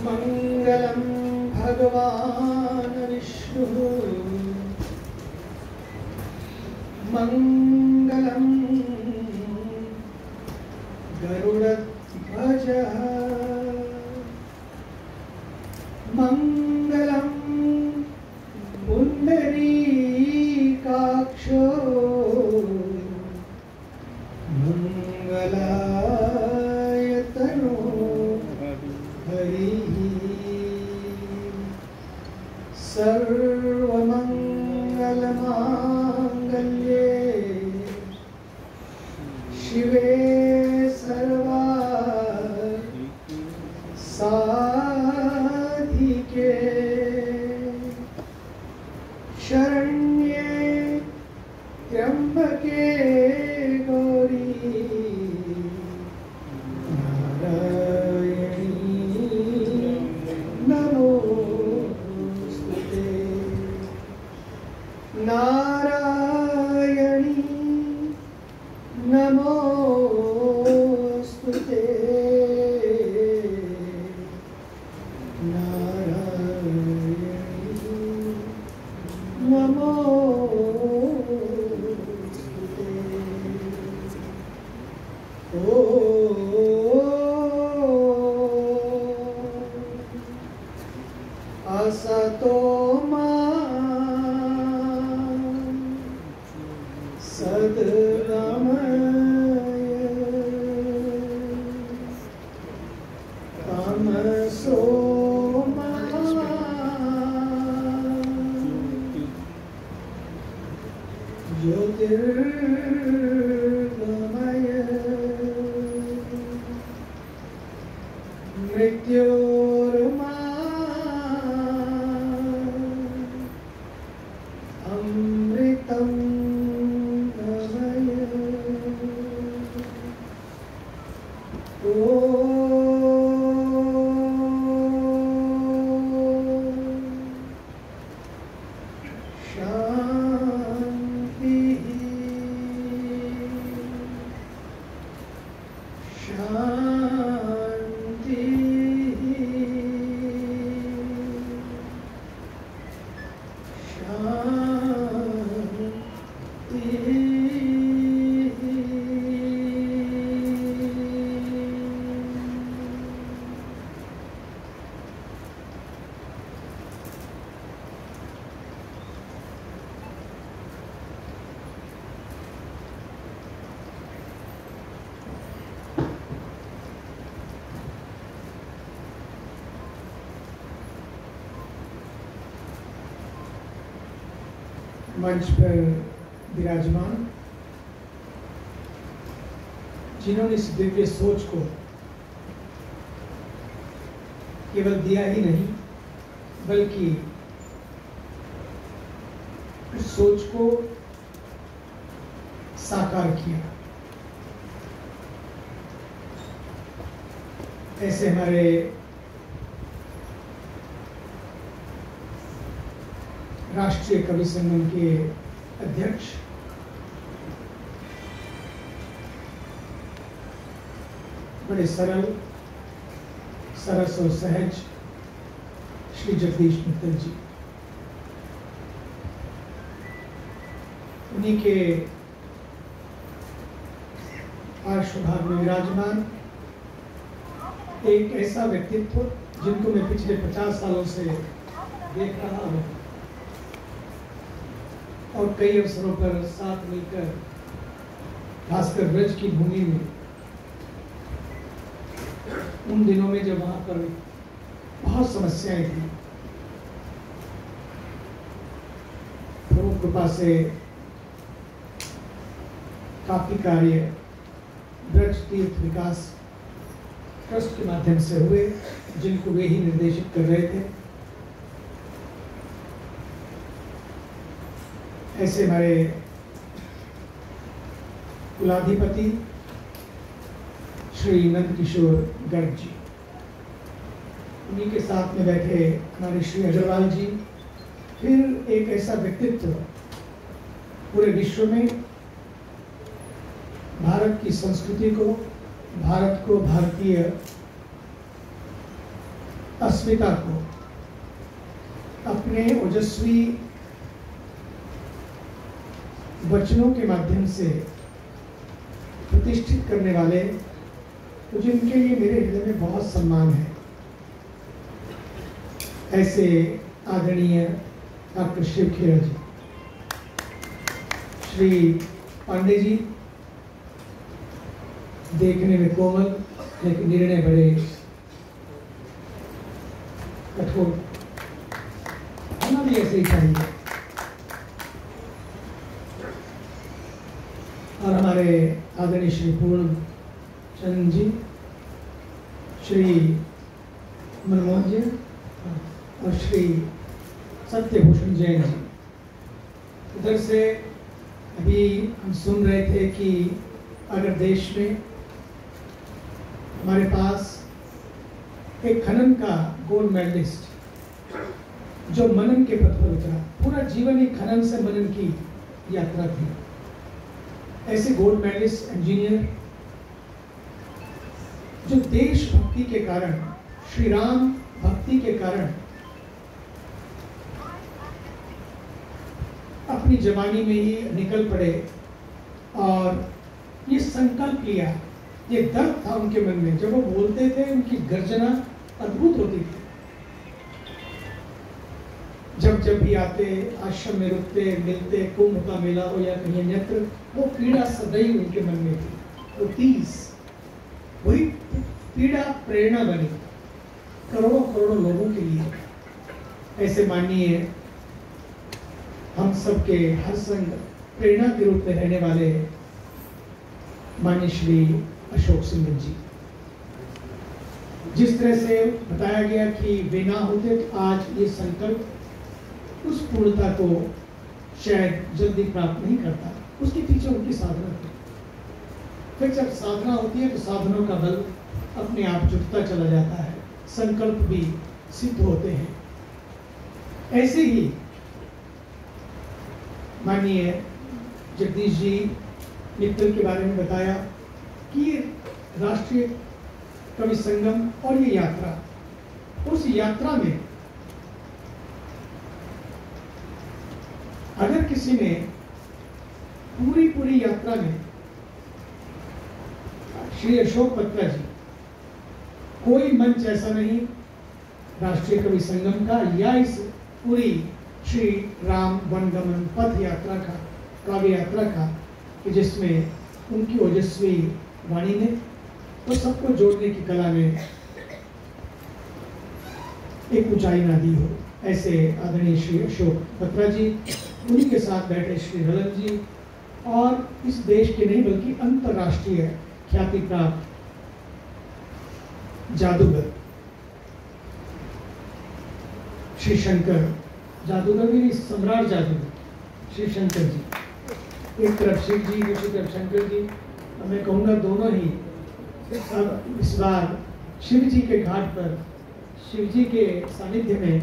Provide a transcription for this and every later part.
मंगलम भगवान विष्णु मंगलम गरुड़ध्वज मंगलम पुंडरीकाक्षो मंगलाय तनो हरिः सर्वमंगलमांगल्ये शिवे साधिके शरण्ये त्र्यंबके गौरी नारायणी नमोस्तुते नारायणी नमोस्तुते असतो मा सद्गमय तमसो मा ज्योतिर्गमय मृत्योर्मा अमृतं गमय शांति शांति मंच पर विराजमान जिन्होंने इस दिव्य सोच को केवल दिया ही नहीं बल्कि इस सोच को साकार किया, ऐसे हमारे राष्ट्रीय कवि संगम के अध्यक्ष बड़े सरल सरस और सहज श्री जगदीश मित्तल जी, उन्हीं के पार्श्वभाग में विराजमान एक ऐसा व्यक्तित्व जिनको मैं पिछले 50 सालों से देख रहा हूँ और कई अवसरों पर साथ मिलकर खासकर ब्रज की भूमि में उन दिनों में जब वहां पर बहुत समस्याएं थी, प्रभु कृपा से काफी कार्य ब्रज तीर्थ विकास ट्रस्ट के माध्यम से हुए जिनको वे ही निर्देशित कर रहे थे। ऐसे हमारे कुलाधिपति श्री नंद किशोर गर्ग जी, उन्हीं के साथ में बैठे हमारे श्री अग्रवाल जी, फिर एक ऐसा व्यक्तित्व पूरे विश्व में भारत की संस्कृति को, भारत को, भारतीय अस्मिता को अपने ओजस्वी वचनों के माध्यम से प्रतिष्ठित करने वाले, तो जिनके लिए मेरे हृदय में बहुत सम्मान है, ऐसे आदरणीय डॉक्टर शिव खेरा जी, श्री पांडे जी, देखने में कोमल लेकिन निर्णय बड़े कठोर, होना भी ऐसे ही चाहिए। और हमारे आदरणीय श्री पूर्ण चंद जी, श्री मनमोहन जी और श्री सत्यभूषण जैन जी। उधर से अभी हम सुन रहे थे कि अगर देश में हमारे पास एक खनन का गोल्ड मेडलिस्ट जो मनन के पथ पर उतरा, पूरा जीवन ही खनन से मनन की यात्रा थी, ऐसे गोल्ड मेडलिस्ट इंजीनियर जो देशभक्ति के कारण, श्री राम भक्ति के कारण अपनी जवानी में ही निकल पड़े और ये संकल्प लिया, ये दर्द था उनके मन में। जब वो बोलते थे उनकी गर्जना अद्भुत होती थी। जब जब भी आते, आश्रम में रुकते, मिलते, कुंभ का मेला हो या कहीं अन्यत्र, वो पीड़ा सदैव उनके मन में थी। तो 30 वही पीड़ा प्रेरणा बनी करोड़ों करोड़ों लोगों के लिए। ऐसे मानिए हम सबके हर संग प्रेरणा के रूप में रहने वाले माननीय श्री अशोक सिंह जी, जिस तरह से बताया गया कि वे ना होते तो आज ये संकल्प उस पूर्णता को शायद जल्दी प्राप्त नहीं करता। उसके पीछे उनकी साधना थी। फिर जब साधना होती है तो साधनों का बल अपने आप जुटता चला जाता है, संकल्प भी सिद्ध होते हैं। ऐसे ही माननीय जगदीश जी मित्तल के बारे में बताया कि राष्ट्रीय कवि संगम और ये यात्रा, उस यात्रा में अगर किसी ने पूरी यात्रा में श्री अशोक पत्रा जी, कोई मंच ऐसा नहीं राष्ट्रीय कवि संगम का या इस पूरी श्री राम वनगमन पथ यात्रा का, काव्य यात्रा का, कि जिसमें उनकी ओजस्वी वाणी ने तो सबको जोड़ने की कला में एक ऊंचाई ना दी हो। ऐसे आदरणीय श्री अशोक पत्रा जी, उन्हीं के साथ बैठे श्री रलन जी और इस देश के नहीं बल्कि अंतर्राष्ट्रीय ख्याति प्राप्त जादूगर श्री शंकर, जादूगर भी नहीं, सम्राट जादूगर श्री शंकर जी। एक तरफ शिव जी, दूसरी तरफ शंकर जी। और मैं कहूँगा दोनों ही अब इस बार शिव जी के घाट पर, शिव जी के सानिध्य में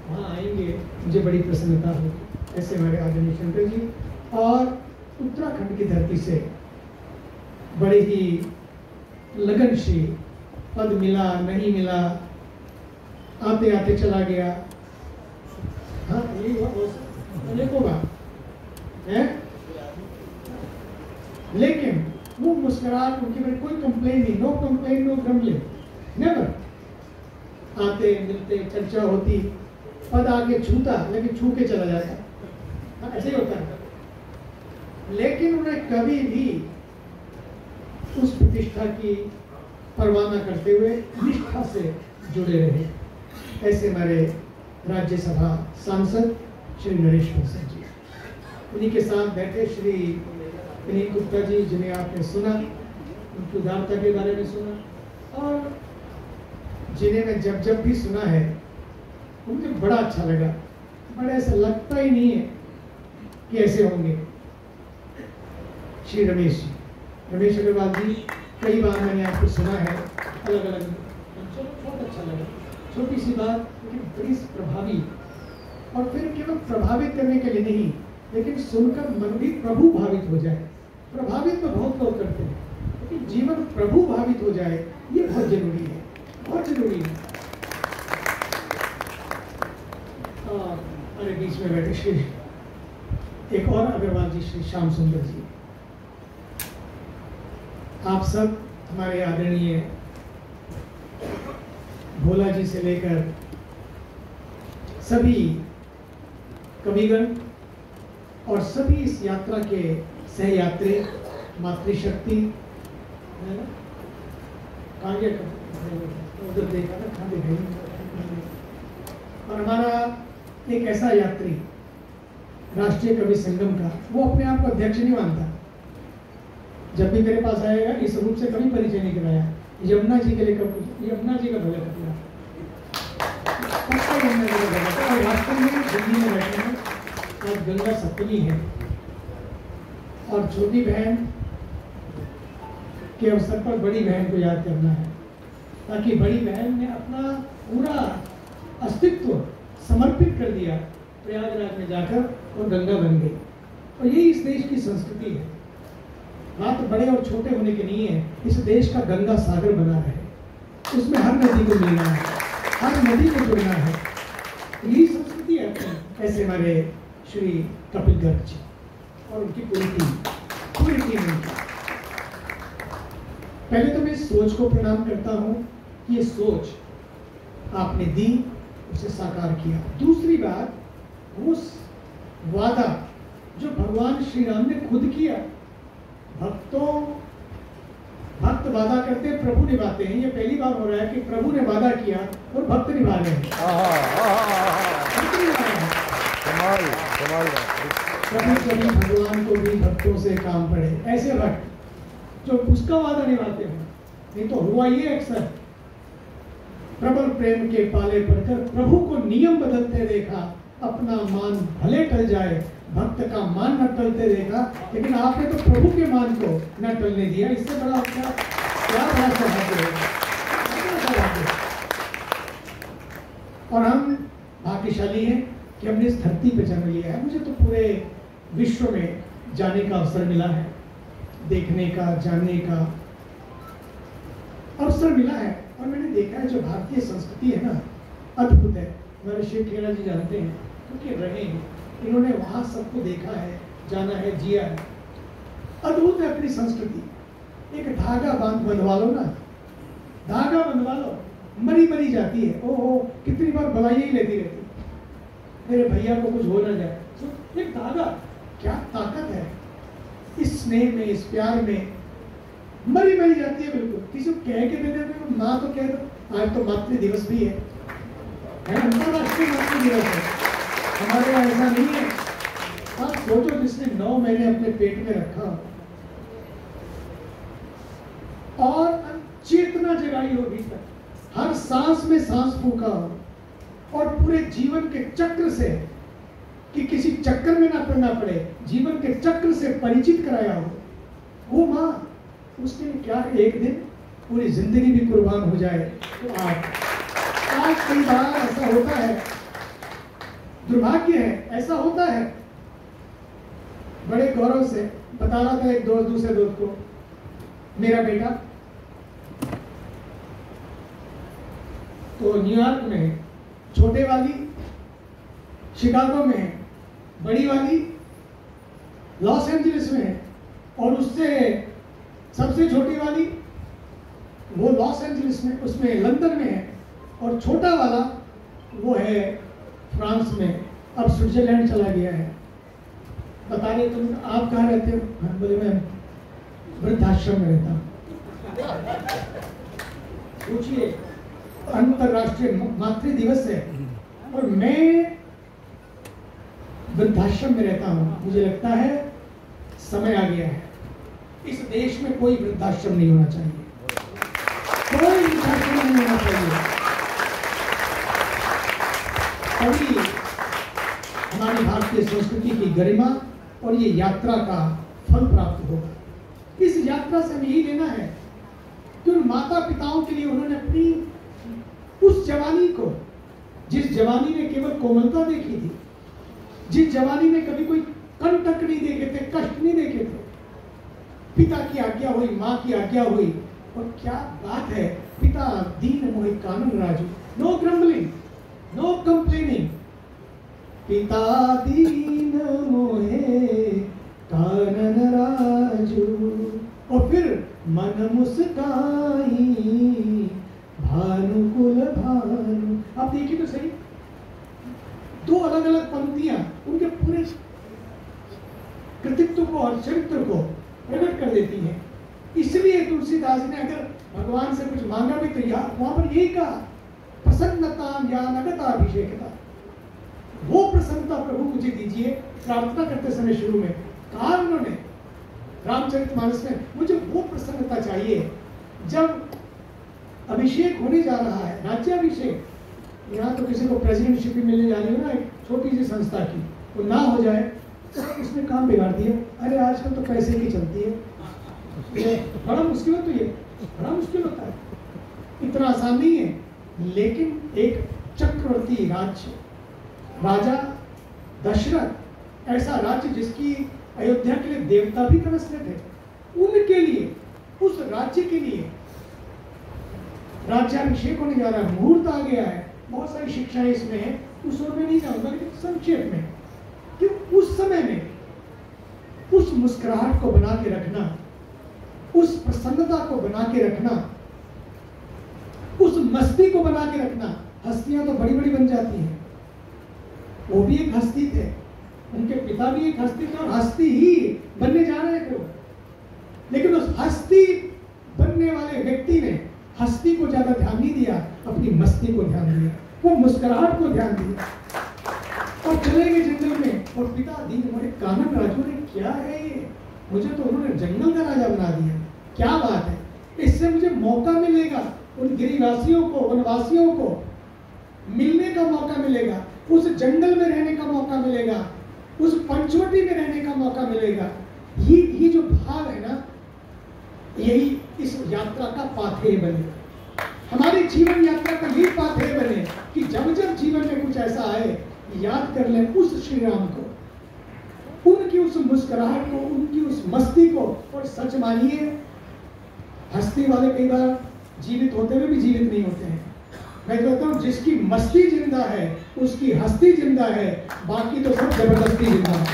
वहाँ आएंगे, मुझे बड़ी प्रसन्नता होगी। ऐसे हमारे आदरणीय शंकर जी और उत्तराखंड की धरती से बड़े ही लगनशील, पद मिला नहीं मिला, आते आते चला गया, हाँ यही अनेकों बार है, लेकिन वो मुस्कुराहट उनकी में कोई कंप्लेन नहीं, no complain no grumbling, never. आते मिलते, चर्चा होती, पद आके छूता लेकिन छू के चला जाता, ऐसे ही होता है। लेकिन उन्हें कभी भी उस प्रतिष्ठा की परवाह न करते हुए निष्ठा से जुड़े रहे। ऐसे हमारे राज्यसभा सांसद श्री नरेश प्रसाद जी, उन्हीं के साथ बैठे श्री विनीत गुप्ता जी, जिन्हें आपने सुना, उनकी उदारता के बारे में सुना और जिन्हें मैं जब भी सुना है मुझे बड़ा अच्छा लगा। बड़ा ऐसा लगता ही नहीं है कि ऐसे होंगे। श्री रमेश जी, रमेश अग्रवाल जी, कई बार मैंने आपको सुना है अलग अलग मंचों, बहुत अच्छा लगा। छोटी सी बात लेकिन बड़ी प्रभावी, और फिर केवल प्रभावित करने के लिए नहीं, लेकिन सुनकर मन भी प्रभु भावित हो जाए। प्रभावित तो बहुत लोग करते हैं, लेकिन जीवन प्रभु भावित हो जाए, ये बहुत जरूरी है, बहुत जरूरी है। में बैठे श्री एक और अग्रवाल जी, श्री श्याम सुंदर जी, आप सब हमारे आदरणीय भोला जी से लेकर सभी कविगण और सभी इस यात्रा के सहयात्री, मातृशक्ति, उधर देखा ना, कहाँ दिखाई, और हमारा एक ऐसा यात्री राष्ट्रीय कवि संगम का, वो अपने आप को अध्यक्ष नहीं मानता। जब भी मेरे पास आएगा इस रूप से कभी परिचय नहीं कराया, यमुना जी के लिए कब, यमुना जी का भला कर दिया, यमुना जी का भला। और वास्तव में दिल्ली में बैठे हैं, आज गंगा सप्तमी है और छोटी बहन के अवसर पर बड़ी बहन को याद करना है, ताकि बड़ी बहन ने अपना पूरा अस्तित्व समर्पित कर दिया प्रयागराज में जाकर और गंगा बन गई। और यही इस देश की संस्कृति है, बात बड़े और छोटे होने की नहीं है, इस देश का गंगा सागर बना है, उसमें हर नदी को मिलना है, हर नदी को जुड़ना है, यही संस्कृति है। ऐसे हमारे श्री कपिल गर्ग जी और उनकी पूरी टीम उनकी। पहले तो मैं इस सोच को प्रणाम करता हूँ, ये सोच आपने दी, उसे साकार किया। दूसरी बात, उस वादा जो भगवान श्री राम ने खुद किया, भक्त वादा करते हैं, प्रभु निभाते हैं। ये पहली बार हो रहा है कि प्रभु ने वादा किया और भक्त निभा रहे हैं। कभी भगवान को भी भक्तों से काम पड़े, ऐसे भक्त जो उसका वादा निभाते हैं। नहीं तो हुआ ये अक्सर, प्रबल प्रेम के पाले पड़कर प्रभु को नियम बदलते देखा, अपना मान भले टल जाए, भक्त का मान न टलते देखा। लेकिन आपने तो प्रभु के मान को न टलने दिया, इससे बड़ा क्या बड़ा सौभाग्य है। और हम भाग्यशाली हैं कि हमने इस धरती पे जन्म लिया है। मुझे तो पूरे विश्व में जाने का अवसर मिला है, देखने का, जानने का अवसर मिला है। और मैंने देखा है जो भारतीय संस्कृति है ना, अद्भुत है। हमारे शिव खेड़ा जी जानते हैं, क्योंकि रहे हैं, इन्होंने वहां सबको देखा है, जाना है, जिया है। अद्भुत है अपनी संस्कृति। एक धागा बंधवा लो ना, धागा बंधवा लो, मरी मरी जाती है। ओहो, कितनी बार बधाई ही लेती रहती, मेरे भैया को कुछ हो ना जाए। तो एक धागा, क्या ताकत है इस स्नेह में, इस प्यार में। मरी मरी जाती है बिल्कुल। किसी को कह के दे देते हो, माँ तो कह दो। आज तो मातृ दिवस भी है, अंतरराष्ट्रीय मातृ दिवस है। हमारे यहाँ ऐसा नहीं है। आप सोचो, जिसने 9 महीने अपने पेट में रखा और चेतना जगाई हो भीतर, हर सांस में सांस फूका हो, और पूरे जीवन के चक्र से, कि किसी चक्कर में ना पड़ना पड़े, जीवन के चक्र से परिचित कराया हो, वो माँ, उसके लिए क्या एक दिन पूरी जिंदगी भी कुर्बान हो जाए। तो आज कई बार ऐसा होता है, दुर्भाग्य है, ऐसा होता है। बड़े गौरव से बता रहा था एक दोस्त दूसरे दोस्त को, मेरा बेटा तो न्यूयॉर्क में है, छोटे वाली शिकागो में है, बड़ी वाली लॉस एंजलिस में है, और उससे सबसे छोटी वाली वो लॉस एंजलिस में, उसमें लंदन में है, और छोटा वाला वो है फ्रांस में, अब स्विट्जरलैंड चला गया है। बता रहे तुम आप कहाँ रहते हो? हाँ, बोले मैं वृद्धाश्रम में रहता हूँ। पूछिए, अंतरराष्ट्रीय मातृ दिवस है और मैं वृद्धाश्रम में रहता हूँ। मुझे लगता है समय आ गया है, इस देश में कोई वृद्धाश्रम नहीं होना चाहिए, कोई वृद्धाश्रम नहीं होना चाहिए। तभी हमारी भारतीय संस्कृति की गरिमा और ये यात्रा का फल प्राप्त होगा। इस यात्रा से हमें यही लेना है कि उन माता पिताओं के लिए उन्होंने अपनी उस जवानी को, जिस जवानी ने केवल कोमलता देखी थी, जिस जवानी में कभी कोई कंटक नहीं देखे थे, कष्ट नहीं देखे थे, पिता की आज्ञा हुई, माँ की आज्ञा हुई, और क्या बात है, पिता दीन मोहि कानन राजू, नो ग्रम्बलिंग, नो कंप्लेनिंग, पिता दीन मोहे कानन राजू। और फिर मन मुस्काई भानुकुल भानु। आप देखिए तो सही, दो अलग अलग पंक्तियां उनके पूरे कृतित्व को और चरित्र को प्रकट कर देती हैं। इसलिए तुलसीदास ने अगर भगवान से कुछ मांगा भी तो वहां पर यही कहा, प्रसन्नता ज्ञान अगताभिषेकता, वो प्रसन्नता प्रभु मुझे दीजिए। प्रार्थना करते समय शुरू में कहा उन्होंने रामचरितमानस में, मुझे वो प्रसन्नता चाहिए जब अभिषेक होने जा रहा है, राज्याभिषेक। यहाँ तो किसी को प्रेसिडेंटशिप भी मिलने जा रही हो ना, एक छोटी सी संस्था की, वो ना हो जाए तो उसने काम बिगाड़ दिया। अरे आजकल तो पैसे की चलती है, बड़ा मुश्किल हो, तो ये बड़ा मुश्किल होता है, इतना आसान नहीं है। लेकिन एक चक्रवर्ती राज्य, राजा दशरथ, ऐसा राज्य जिसकी अयोध्या के लिए देवता भी तरसते थे, उनके लिए, उस राज्य के लिए राज्याभिषेक होने जा रहा है, मुहूर्त आ गया है। बहुत सारी शिक्षाएं इसमें है, उस ओर में नहीं जाऊंगा, लेकिन संक्षेप में कि उस समय में उस मुस्कुराहट को बना के रखना, उस प्रसन्नता को बना के रखना, उस मस्ती को बना के रखना। हस्तियां तो बड़ी बड़ी बन जाती हैं, वो भी एक हस्ती थे, उनके पिता भी एक हस्ती थे और हस्ती ही बनने जा रहे थे वो। लेकिन उस हस्ती बनने वाले व्यक्ति ने हस्ती को ज्यादा ध्यान नहीं दिया, अपनी मस्ती को ध्यान दिया, वो मुस्कुराहट को ध्यान दिया और चले गए जंगल में। और पिता दीन मोहे कानन राजू ने, क्या है ये, मुझे तो उन्होंने जंगल का राजा बना दिया, क्या बात है, इससे मुझे मौका मिलेगा, उन गिरिवासियों को, वनवासियों को मिलने का मौका मिलेगा, उस जंगल में रहने का मौका मिलेगा, उस पंचवटी में रहने का मौका मिलेगा। ये जो भाव है ना, यही इस यात्रा का पाथेय बने, हमारी जीवन यात्रा का यही पाथेय बने कि जब जब जीवन में कुछ ऐसा आए, याद कर लें उस श्री राम को, उनकी उस मुस्कुराहट को, उनकी उस मस्ती को। और सच मानिए, हस्ती वाले कई बार जीवित होते हुए भी जीवित नहीं होते हैं। मैं कहता हूँ जिसकी मस्ती जिंदा है उसकी हस्ती जिंदा है, बाकी तो सब जबरदस्ती जिंदा है।